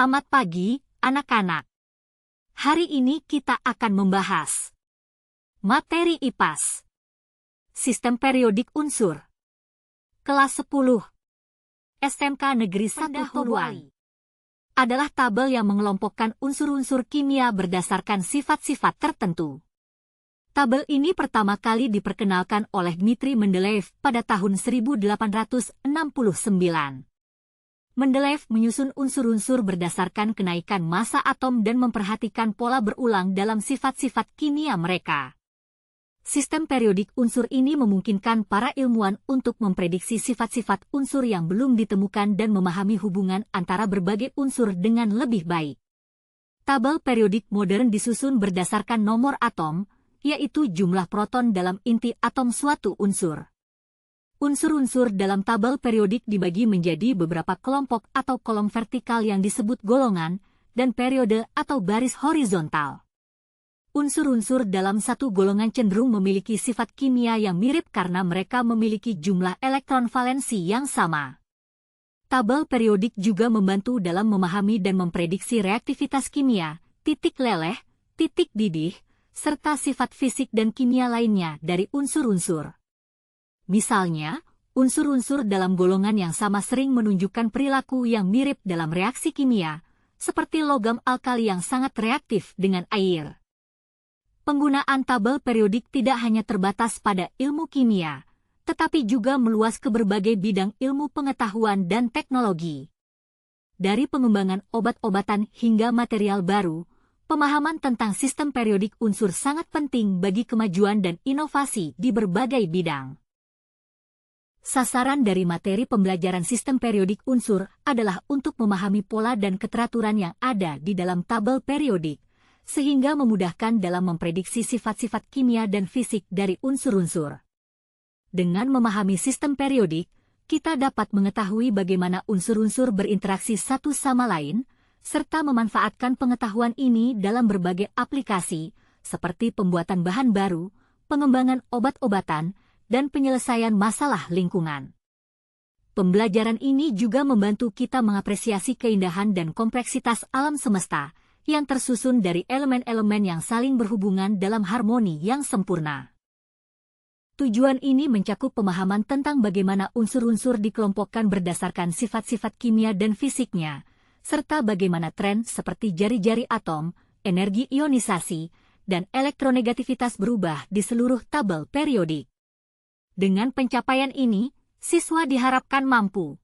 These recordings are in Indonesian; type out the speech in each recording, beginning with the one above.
Selamat pagi, anak-anak. Hari ini kita akan membahas materi IPAS, Sistem Periodik Unsur, Kelas 10, SMK Negeri 1 Toluan. Adalah tabel yang mengelompokkan unsur-unsur kimia berdasarkan sifat-sifat tertentu. Tabel ini pertama kali diperkenalkan oleh Dmitri Mendeleev pada tahun 1869. Mendeleev menyusun unsur-unsur berdasarkan kenaikan massa atom dan memperhatikan pola berulang dalam sifat-sifat kimia mereka. Sistem periodik unsur ini memungkinkan para ilmuwan untuk memprediksi sifat-sifat unsur yang belum ditemukan dan memahami hubungan antara berbagai unsur dengan lebih baik. Tabel periodik modern disusun berdasarkan nomor atom, yaitu jumlah proton dalam inti atom suatu unsur. Unsur-unsur dalam tabel periodik dibagi menjadi beberapa kelompok atau kolom vertikal yang disebut golongan, dan periode atau baris horizontal. Unsur-unsur dalam satu golongan cenderung memiliki sifat kimia yang mirip karena mereka memiliki jumlah elektron valensi yang sama. Tabel periodik juga membantu dalam memahami dan memprediksi reaktivitas kimia, titik leleh, titik didih, serta sifat fisik dan kimia lainnya dari unsur-unsur. Misalnya, unsur-unsur dalam golongan yang sama sering menunjukkan perilaku yang mirip dalam reaksi kimia, seperti logam alkali yang sangat reaktif dengan air. Penggunaan tabel periodik tidak hanya terbatas pada ilmu kimia, tetapi juga meluas ke berbagai bidang ilmu pengetahuan dan teknologi. Dari pengembangan obat-obatan hingga material baru, pemahaman tentang sistem periodik unsur sangat penting bagi kemajuan dan inovasi di berbagai bidang. Sasaran dari materi pembelajaran sistem periodik unsur adalah untuk memahami pola dan keteraturan yang ada di dalam tabel periodik, sehingga memudahkan dalam memprediksi sifat-sifat kimia dan fisik dari unsur-unsur. Dengan memahami sistem periodik, kita dapat mengetahui bagaimana unsur-unsur berinteraksi satu sama lain, serta memanfaatkan pengetahuan ini dalam berbagai aplikasi, seperti pembuatan bahan baru, pengembangan obat-obatan, dan penyelesaian masalah lingkungan. Pembelajaran ini juga membantu kita mengapresiasi keindahan dan kompleksitas alam semesta yang tersusun dari elemen-elemen yang saling berhubungan dalam harmoni yang sempurna. Tujuan ini mencakup pemahaman tentang bagaimana unsur-unsur dikelompokkan berdasarkan sifat-sifat kimia dan fisiknya, serta bagaimana tren seperti jari-jari atom, energi ionisasi, dan elektronegativitas berubah di seluruh tabel periodik. Dengan pencapaian ini, siswa diharapkan mampu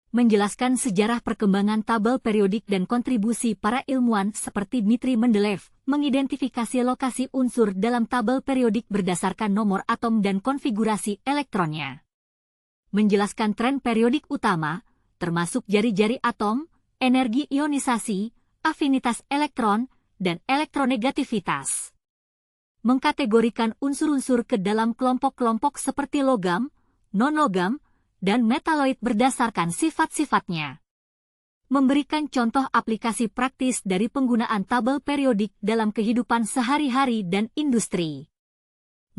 menjelaskan sejarah perkembangan tabel periodik dan kontribusi para ilmuwan seperti Dmitri Mendeleev, mengidentifikasi lokasi unsur dalam tabel periodik berdasarkan nomor atom dan konfigurasi elektronnya. Menjelaskan tren periodik utama, termasuk jari-jari atom, energi ionisasi, afinitas elektron, dan elektronegativitas. Mengkategorikan unsur-unsur ke dalam kelompok-kelompok seperti logam, non-logam, dan metaloid berdasarkan sifat-sifatnya. Memberikan contoh aplikasi praktis dari penggunaan tabel periodik dalam kehidupan sehari-hari dan industri.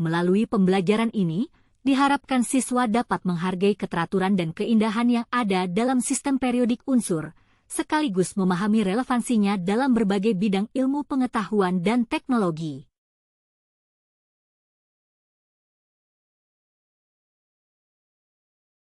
Melalui pembelajaran ini, diharapkan siswa dapat menghargai keteraturan dan keindahan yang ada dalam sistem periodik unsur, sekaligus memahami relevansinya dalam berbagai bidang ilmu pengetahuan dan teknologi.